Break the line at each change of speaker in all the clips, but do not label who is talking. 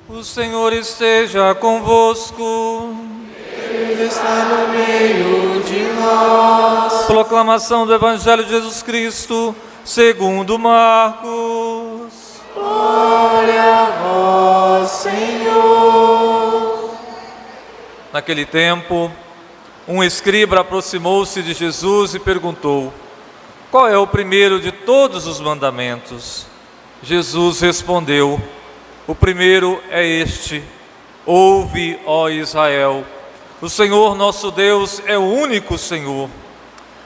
O Senhor esteja convosco.
Ele está no meio de nós.
Proclamação do Evangelho de Jesus Cristo, segundo Marcos.
Glória a vós, Senhor.
Naquele tempo, um escriba aproximou-se de Jesus e perguntou: qual é o primeiro de todos os mandamentos? Jesus respondeu: o primeiro é este: ouve, ó Israel, o Senhor nosso Deus é o único Senhor.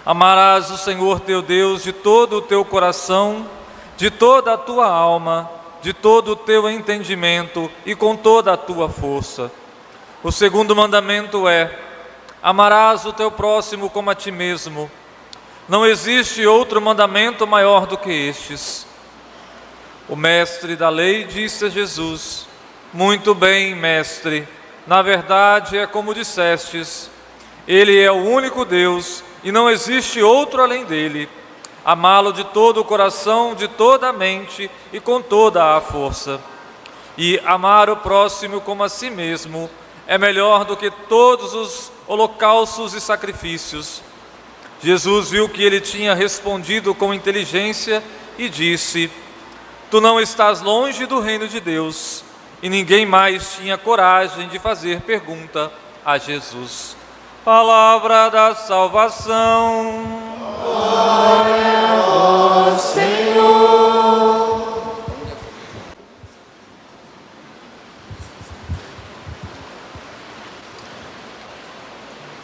Amarás o Senhor teu Deus de todo o teu coração, de toda a tua alma, de todo o teu entendimento e com toda a tua força. O segundo mandamento é: amarás o teu próximo como a ti mesmo. Não existe outro mandamento maior do que estes. O mestre da lei disse a Jesus: muito bem, mestre, na verdade é como dissestes, Ele é o único Deus e não existe outro além dele. Amá-lo de todo o coração, de toda a mente e com toda a força. E amar o próximo como a si mesmo é melhor do que todos os holocaustos e sacrifícios. Jesus viu que ele tinha respondido com inteligência e disse: tu não estás longe do reino de Deus. E ninguém mais tinha coragem de fazer pergunta a Jesus. Palavra da salvação.
Glória a vós, Senhor.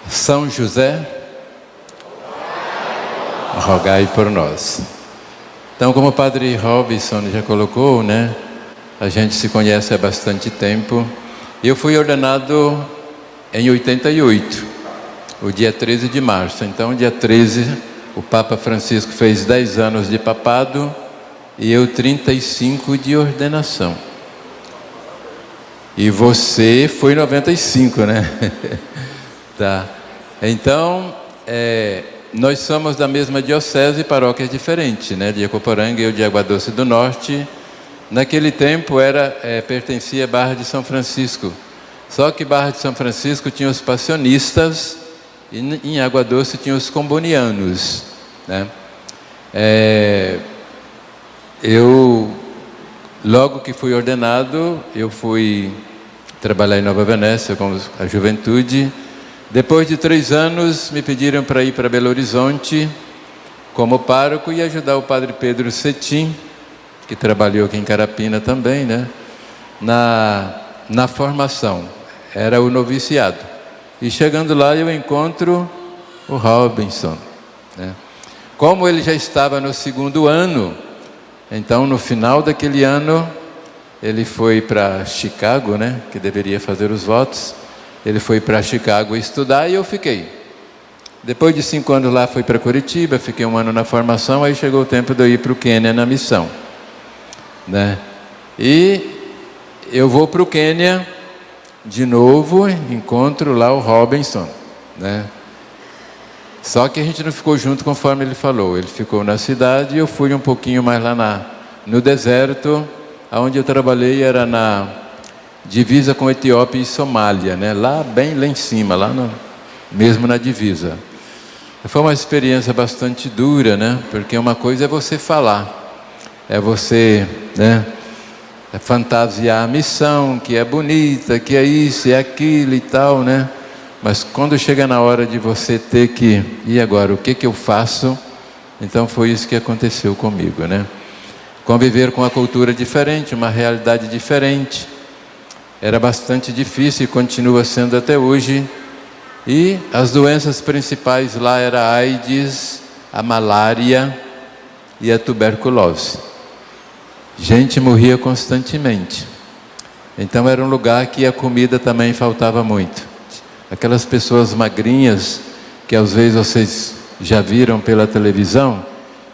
São José, rogai por nós. Então, como o Padre Robson já colocou, né? A gente se conhece há bastante tempo. Eu fui ordenado em 88, o dia 13 de março. Então, dia 13, o Papa Francisco fez 10 anos de papado e eu 35 de ordenação. E você foi 95, né? Tá. Então, nós somos da mesma diocese, paróquias diferentes, né? De Ecoporanga e eu de Água Doce do Norte. Naquele tempo pertencia a Barra de São Francisco. Só que Barra de São Francisco tinha os passionistas e em Água Doce tinha os combonianos, né? Eu, logo que fui ordenado, eu fui trabalhar em Nova Venécia com a juventude. Depois de 3 anos, me pediram para ir para Belo Horizonte como pároco e ajudar o Padre Pedro Cetim, que trabalhou aqui em Carapina também, né? Na formação, era o noviciado. E chegando lá eu encontro o Robinson, né? Como ele já estava no 2º ano, então no final daquele ano, ele foi para Chicago, né? Que deveria fazer os votos. Ele foi para Chicago estudar e eu fiquei. Depois de 5 anos lá, fui para Curitiba, fiquei 1 ano na formação, aí chegou o tempo de eu ir para o Quênia na missão, né? E eu vou para o Quênia de novo, encontro lá o Robinson, né? Só que a gente não ficou junto conforme ele falou. Ele ficou na cidade e eu fui um pouquinho mais lá no deserto, onde eu trabalhei era na divisa com Etiópia e Somália, né? Bem lá em cima, mesmo na divisa. Foi uma experiência bastante dura, né? Porque uma coisa é você falar, é você, né? É fantasiar a missão, que é bonita, que é isso, é aquilo e tal, né? Mas quando chega na hora de você ter que, e agora, o que eu faço? Então foi isso que aconteceu comigo, né? Conviver com uma cultura diferente, uma realidade diferente, era bastante difícil e continua sendo até hoje. E as doenças principais lá eram a AIDS, a malária e a tuberculose. Gente morria constantemente. Então era um lugar que a comida também faltava muito. Aquelas pessoas magrinhas, que às vezes vocês já viram pela televisão,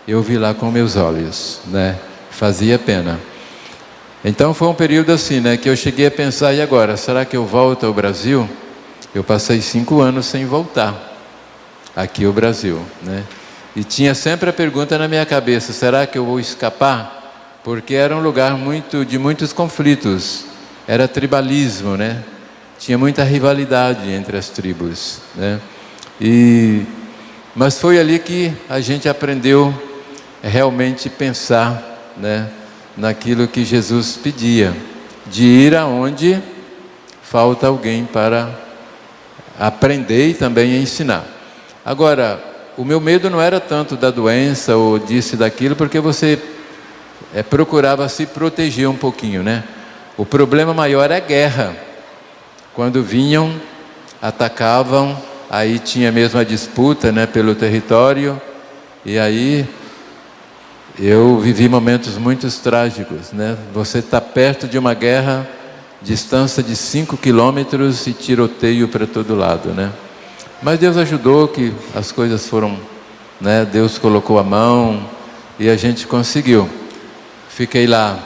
eu vi lá com meus olhos, né? Fazia pena. Então foi um período assim, né? Que eu cheguei a pensar, e agora? Será que eu volto ao Brasil? Eu passei 5 anos sem voltar aqui ao Brasil, né? E tinha sempre a pergunta na minha cabeça, será que eu vou escapar? Porque era um lugar de muitos conflitos. era tribalismo, né? Tinha muita rivalidade entre as tribos, né? Mas foi ali que a gente aprendeu realmente pensar, né, naquilo que Jesus pedia, de ir aonde falta alguém para aprender e também ensinar. Agora, o meu medo não era tanto da doença ou disso e daquilo, porque você procurava se proteger um pouquinho, né? O problema maior é a guerra. Quando vinham, atacavam, aí tinha mesmo a disputa, né, pelo território, e aí eu vivi momentos muito trágicos, né? Você está perto de uma guerra, distância de 5 quilômetros e tiroteio para todo lado, né? Mas Deus ajudou, que as coisas foram, né? Deus colocou a mão e a gente conseguiu. Fiquei lá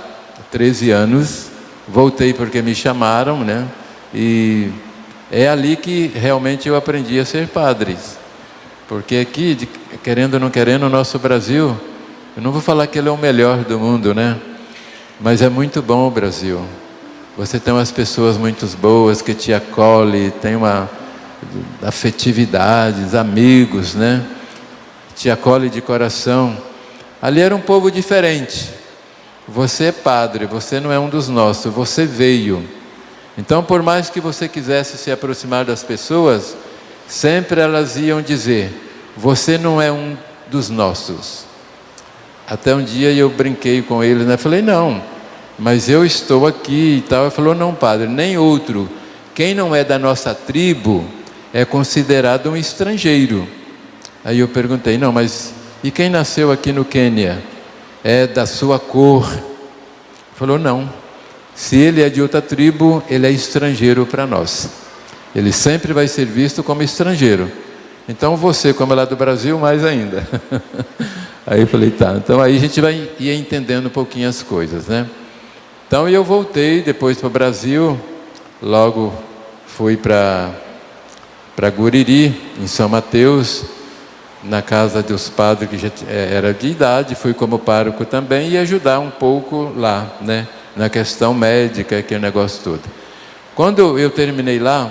13 anos, voltei porque me chamaram, né? E é ali que realmente eu aprendi a ser padre. Porque aqui, querendo ou não querendo, o nosso Brasil, eu não vou falar que ele é o melhor do mundo, né? Mas é muito bom o Brasil. Você tem umas pessoas muito boas que te acolhem, tem uma afetividade, amigos, né? Te acolhe de coração. Ali era um povo diferente. Você é padre, você não é um dos nossos, você veio. Então, por mais que você quisesse se aproximar das pessoas, sempre elas iam dizer: você não é um dos nossos. Até um dia eu brinquei com eles, né? Falei: não, mas eu estou aqui e tal. Ele falou: não, padre, nem outro. Quem não é da nossa tribo é considerado um estrangeiro. Aí eu perguntei: não, mas e quem nasceu aqui no Quênia? É da sua cor? Ele falou: não, se ele é de outra tribo, ele é estrangeiro para nós. Ele sempre vai ser visto como estrangeiro. Então você, como é lá do Brasil, mais ainda. Aí eu falei: tá, então aí a gente ia entendendo um pouquinho as coisas, né? Então eu voltei depois para o Brasil, logo fui para Guriri, em São Mateus, na casa dos padres que já era de idade, fui como pároco também e ajudar um pouco lá, né? Na questão médica, aquele negócio todo. Quando eu terminei lá,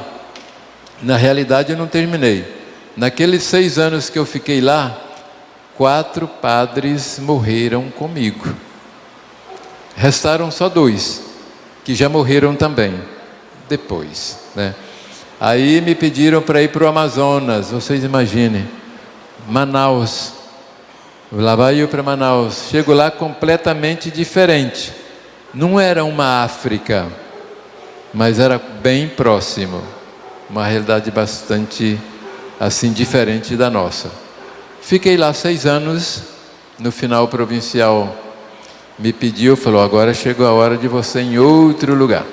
na realidade eu não terminei. Naqueles 6 anos que eu fiquei lá, 4 padres morreram comigo. Restaram só 2, que já morreram também, depois, né? Aí me pediram para ir para o Amazonas, vocês imaginem, Manaus. Lá vai eu para Manaus. Chego lá completamente diferente. Não era uma África, mas era bem próximo. Uma realidade bastante, assim, diferente da nossa. Fiquei lá 6 anos. No final, o provincial me pediu, falou: agora chegou a hora de você em outro lugar.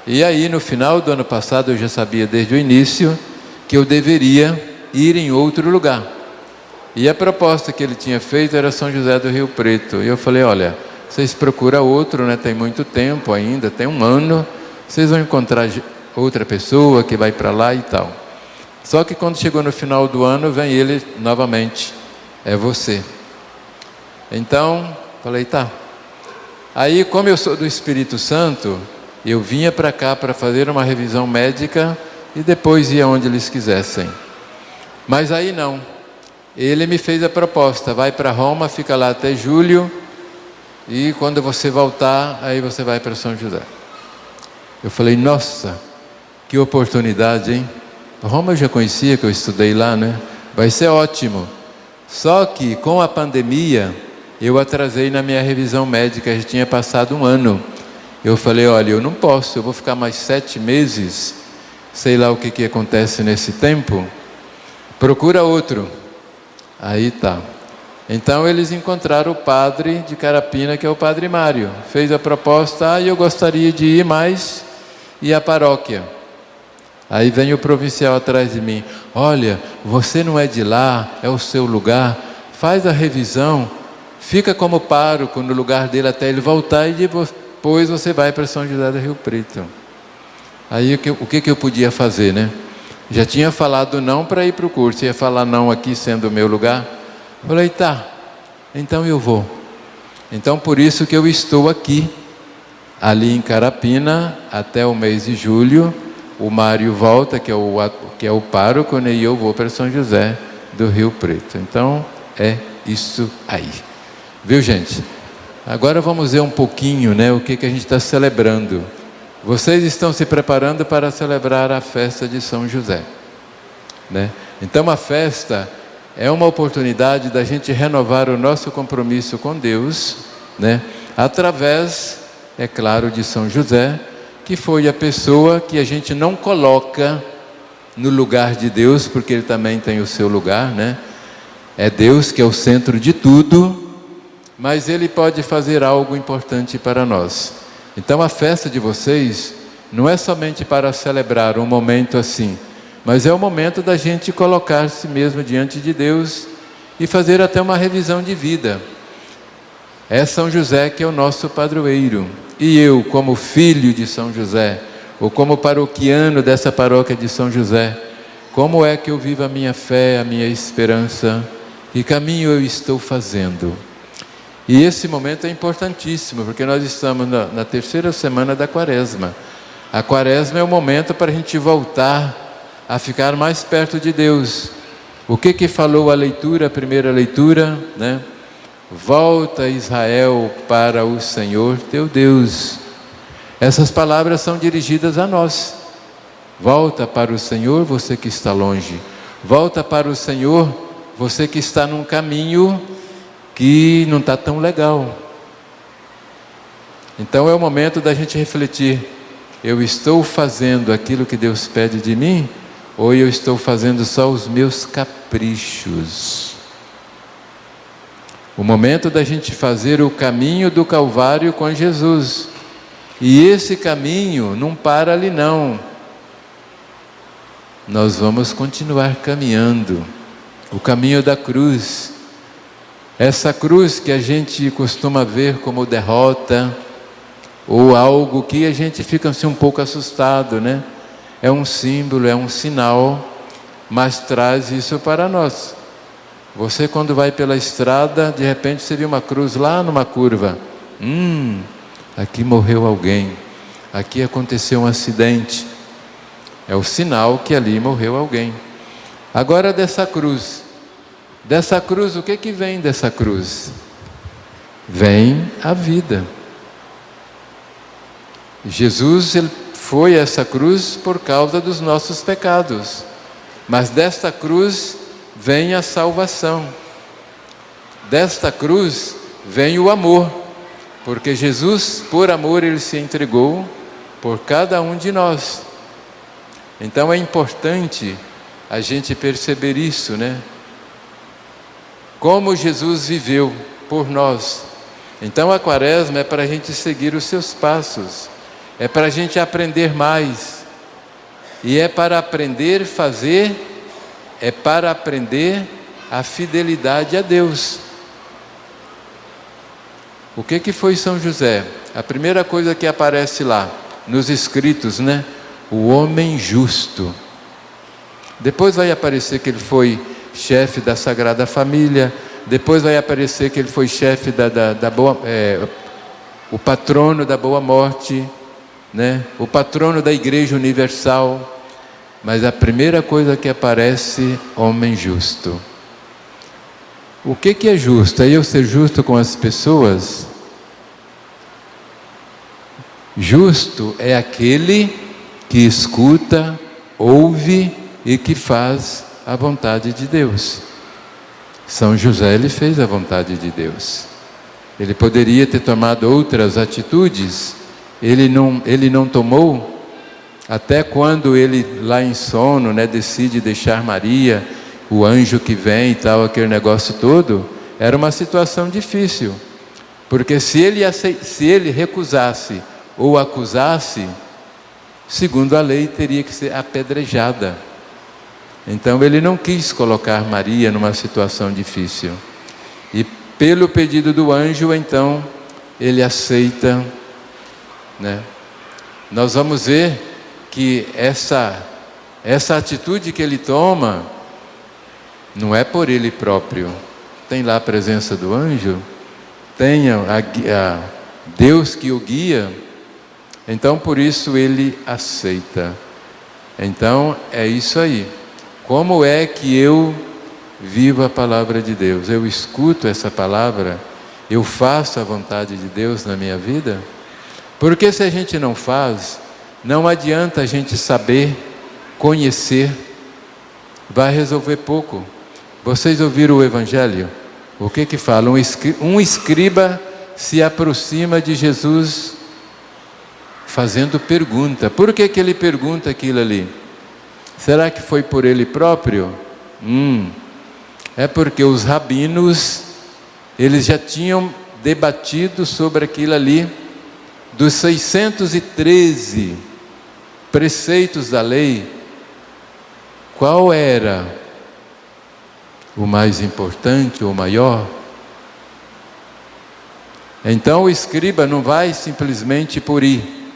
E aí, no final do ano passado, eu já sabia desde o início que eu deveria ir em outro lugar. E a proposta que ele tinha feito era São José do Rio Preto. E eu falei: olha, vocês procuram outro, né? Tem muito tempo ainda, tem 1 ano, vocês vão encontrar outra pessoa que vai para lá e tal. Só que quando chegou no final do ano, vem ele novamente: é você. Então, falei: tá. Aí, como eu sou do Espírito Santo, eu vinha para cá para fazer uma revisão médica e depois ia onde eles quisessem. Mas aí não. Ele me fez a proposta: vai para Roma, fica lá até julho, e quando você voltar, aí você vai para São José. Eu falei: nossa, que oportunidade, hein? Roma eu já conhecia, que eu estudei lá, né? Vai ser ótimo. Só que com a pandemia, eu atrasei na minha revisão médica, já tinha passado 1 ano. Eu falei: olha, eu não posso, eu vou ficar mais 7 meses, sei lá o que acontece nesse tempo, procura outro. Aí tá. Então eles encontraram o padre de Carapina, que é o padre Mário. Fez a proposta: eu gostaria de ir mais, e a paróquia. Aí vem o provincial atrás de mim: olha, você não é de lá, é o seu lugar, faz a revisão, fica como pároco no lugar dele até ele voltar, e depois você vai para São José do Rio Preto. Aí o que eu podia fazer, né? Já tinha falado não para ir para o curso, ia falar não aqui sendo o meu lugar. Falei: tá, então eu vou. Então por isso que eu estou aqui ali em Carapina até o mês de julho. O Mário volta, que é o pároco, né? E eu vou para São José do Rio Preto. Então é isso aí, viu, gente? Agora vamos ver um pouquinho, né, o que a gente está celebrando. Vocês estão se preparando para celebrar a festa de São José, né? Então a festa é uma oportunidade da gente renovar o nosso compromisso com Deus, né? Através, é claro, de São José, que foi a pessoa que a gente não coloca no lugar de Deus, porque ele também tem o seu lugar, né? É Deus que é o centro de tudo, mas ele pode fazer algo importante para nós. Então a festa de vocês não é somente para celebrar um momento assim, mas é o momento da gente colocar-se mesmo diante de Deus e fazer até uma revisão de vida. É São José que é o nosso padroeiro. E eu, como filho de São José, ou como paroquiano dessa paróquia de São José, como é que eu vivo a minha fé, a minha esperança? Que caminho eu estou fazendo? E esse momento é importantíssimo, porque nós estamos na terceira semana da Quaresma. A Quaresma é o momento para a gente voltar a ficar mais perto de Deus. O que falou a leitura, a primeira leitura, né? Volta, Israel, para o Senhor teu Deus. Essas palavras são dirigidas a nós. Volta para o Senhor, você que está longe. Volta para o Senhor, você que está num caminho que não está tão legal. Então é o momento da gente refletir: eu estou fazendo aquilo que Deus pede de mim, ou eu estou fazendo só os meus caprichos? O momento da gente fazer o caminho do Calvário com Jesus. E esse caminho não para ali não. Nós vamos continuar caminhando o caminho da cruz. Essa cruz que a gente costuma ver como derrota, ou algo que a gente fica assim um pouco assustado, né? É um símbolo, é um sinal, mas traz isso para nós. Você, quando vai pela estrada, de repente você vê uma cruz lá numa curva. Aqui morreu alguém, aqui aconteceu um acidente. É o sinal que ali morreu alguém. Agora dessa cruz, o que vem dessa cruz? Vem a vida. Jesus, ele foi a essa cruz por causa dos nossos pecados, mas desta cruz vem a salvação. Desta cruz vem o amor, porque Jesus, por amor, ele se entregou por cada um de nós. Então é importante a gente perceber isso, né? Como Jesus viveu por nós. Então a Quaresma é para a gente seguir os seus passos, é para a gente aprender mais, e é para aprender a fazer, é para aprender a fidelidade a Deus. O que foi São José? A primeira coisa que aparece lá, nos escritos, né? O homem justo. Depois vai aparecer que ele foi chefe da Sagrada Família. Depois vai aparecer que ele foi chefe o patrono da Boa Morte, né? O patrono da Igreja Universal. Mas a primeira coisa que aparece, homem justo. O que é justo? É eu ser justo com as pessoas? Justo é aquele que escuta, ouve e que faz a vontade de Deus. São José, ele fez a vontade de Deus. Ele poderia ter tomado outras atitudes, ele não tomou. Até quando ele, lá em sono, né, decide deixar Maria, o anjo que vem e tal, aquele negócio todo, era uma situação difícil. Porque se ele recusasse ou acusasse, segundo a lei, teria que ser apedrejada. Então ele não quis colocar Maria numa situação difícil. E pelo pedido do anjo, então, ele aceita, né? Nós vamos ver que essa atitude que ele toma não é por ele próprio. Tem lá a presença do anjo, tem a Deus que o guia, Então, por isso, ele aceita. Então, é isso aí. Como é que eu vivo a palavra de Deus? Eu escuto essa palavra? Eu faço a vontade de Deus na minha vida? Porque se a gente não faz, não adianta a gente saber, conhecer, vai resolver pouco. Vocês ouviram o Evangelho? O que fala? Um escriba se aproxima de Jesus fazendo pergunta. Por que ele pergunta aquilo ali? Será que foi por ele próprio? É porque os rabinos, eles já tinham debatido sobre aquilo ali. Dos 613 preceitos da lei, qual era o mais importante ou maior? Então o escriba não vai simplesmente por ir.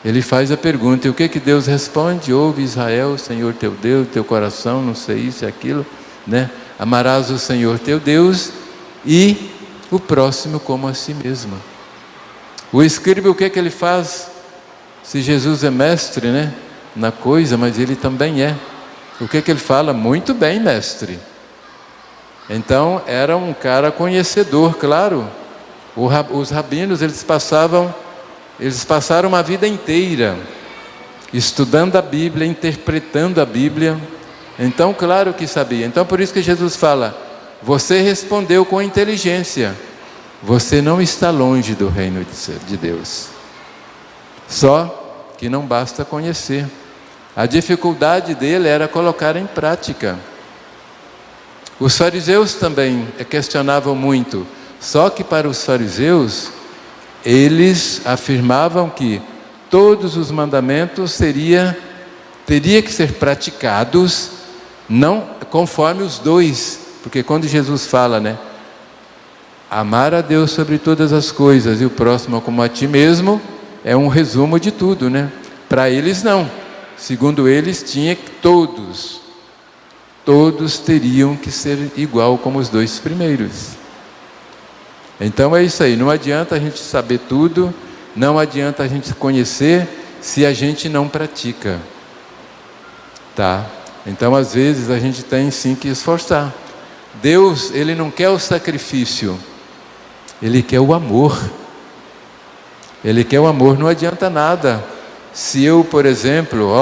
Ele faz a pergunta, e o que Deus responde? Ouve, Israel, o Senhor teu Deus, teu coração, não sei isso e aquilo, né? Amarás o Senhor teu Deus e o próximo como a si mesmo. O escriba, o que ele faz? Se Jesus é mestre, né, na coisa, mas ele também é. O que ele fala? Muito bem, mestre. Então, era um cara conhecedor, claro. Os rabinos, eles passaram uma vida inteira estudando a Bíblia, interpretando a Bíblia. Então, claro que sabia. Então, por isso que Jesus fala, você respondeu com inteligência. Você não está longe do reino de Deus. Só que não basta conhecer. A dificuldade dele era colocar em prática. Os fariseus também questionavam muito. Só que para os fariseus, eles afirmavam que todos os mandamentos teria que ser praticados, não conforme os dois. Porque quando Jesus fala, né? Amar a Deus sobre todas as coisas e o próximo como a ti mesmo, é um resumo de tudo, né? Para eles não. Segundo eles, tinha que todos teriam que ser igual como os dois primeiros. Então é isso aí, não adianta a gente saber tudo, não adianta a gente conhecer se a gente não pratica. Tá? Então às vezes a gente tem sim que esforçar. Deus, Ele não quer o sacrifício, Ele quer o amor. Ele quer o amor, não adianta nada. Se eu, por exemplo,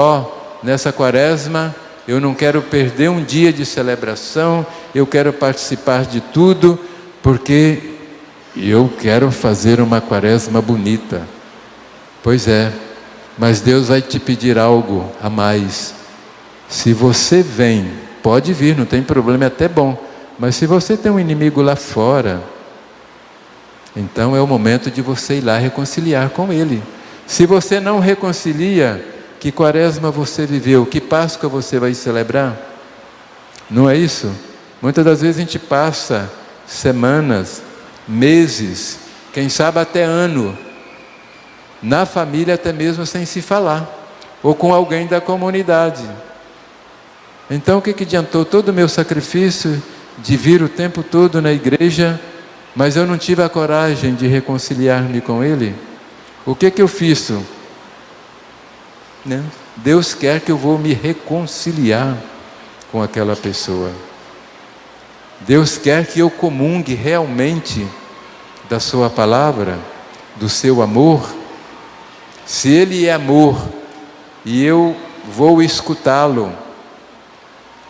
nessa quaresma, eu não quero perder um dia de celebração, eu quero participar de tudo, porque eu quero fazer uma quaresma bonita. Pois é, mas Deus vai te pedir algo a mais. Se você vem, pode vir, não tem problema, é até bom. Mas se você tem um inimigo lá fora, então é o momento de você ir lá reconciliar com ele. Se você não reconcilia, que quaresma você viveu? Que Páscoa você vai celebrar? Não é isso? Muitas das vezes a gente passa semanas, meses, quem sabe até ano, na família até mesmo sem se falar, ou com alguém da comunidade. Então o que adiantou todo o meu sacrifício de vir o tempo todo na igreja, mas eu não tive a coragem de reconciliar-me com ele? O que eu fiz? Né? Deus quer que eu vou me reconciliar com aquela pessoa. Deus quer que eu comungue realmente da sua palavra, do seu amor. Se Ele é amor e eu vou escutá-lo,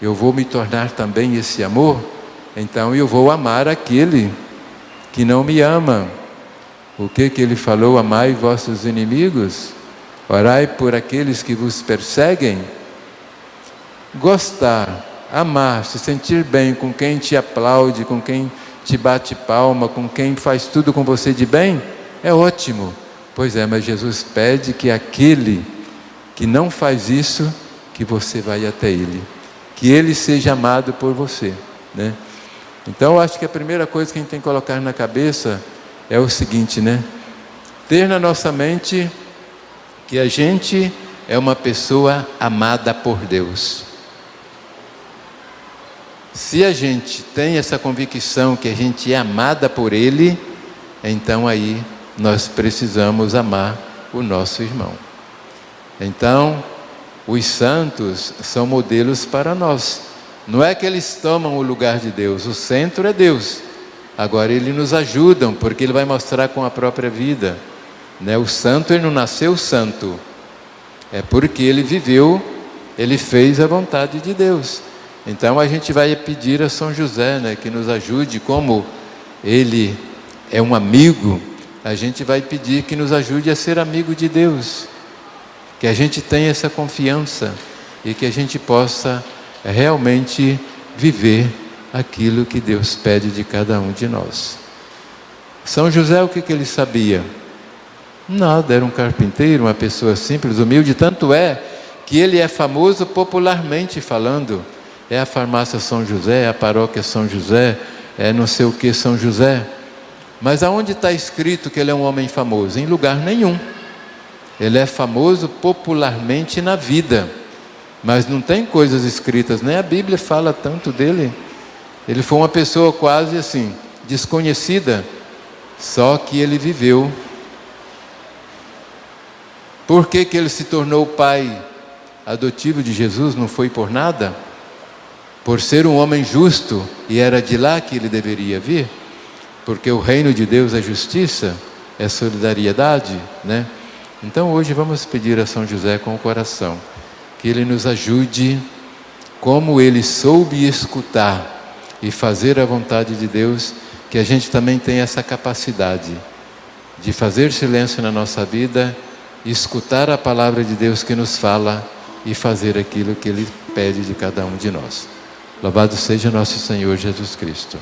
eu vou me tornar também esse amor, então eu vou amar aquele que não me ama. O que Ele falou? Amai vossos inimigos, orai por aqueles que vos perseguem. Gostar, amar, se sentir bem com quem te aplaude, com quem te bate palma, com quem faz tudo com você de bem, é ótimo. Pois é, mas Jesus pede que aquele que não faz isso, que você vai até ele, que ele seja amado por você, né? Então eu acho que a primeira coisa que a gente tem que colocar na cabeça é o seguinte, né? Ter na nossa mente que a gente é uma pessoa amada por Deus. Se a gente tem essa convicção que a gente é amada por Ele, então aí nós precisamos amar o nosso irmão. Então, os santos são modelos para nós. Não é que eles tomam o lugar de Deus, o centro é Deus. Agora, eles nos ajudam, porque Ele vai mostrar com a própria vida. Né? O santo, ele não nasceu santo. É porque ele viveu, ele fez a vontade de Deus. Então, a gente vai pedir a São José, né, que nos ajude, como ele é um amigo, a gente vai pedir que nos ajude a ser amigo de Deus. Que a gente tenha essa confiança e que a gente possa realmente viver aquilo que Deus pede de cada um de nós. São José, o que ele sabia? Nada, era um carpinteiro, uma pessoa simples, humilde, tanto é que ele é famoso popularmente falando. É a farmácia São José, é a paróquia São José, é não sei o que São José. Mas aonde está escrito que ele é um homem famoso? Em lugar nenhum. Ele é famoso popularmente na vida, mas não tem coisas escritas, nem a Bíblia fala tanto dele. Ele foi uma pessoa quase assim, desconhecida, só que ele viveu. Por que ele se tornou pai adotivo de Jesus? Não foi por nada? Por ser um homem justo, e era de lá que ele deveria vir, porque o reino de Deus é justiça, é solidariedade, né? Então hoje vamos pedir a São José com o coração, que ele nos ajude, como ele soube escutar e fazer a vontade de Deus, que a gente também tenha essa capacidade de fazer silêncio na nossa vida, escutar a palavra de Deus que nos fala e fazer aquilo que Ele pede de cada um de nós. Louvado seja nosso Senhor Jesus Cristo.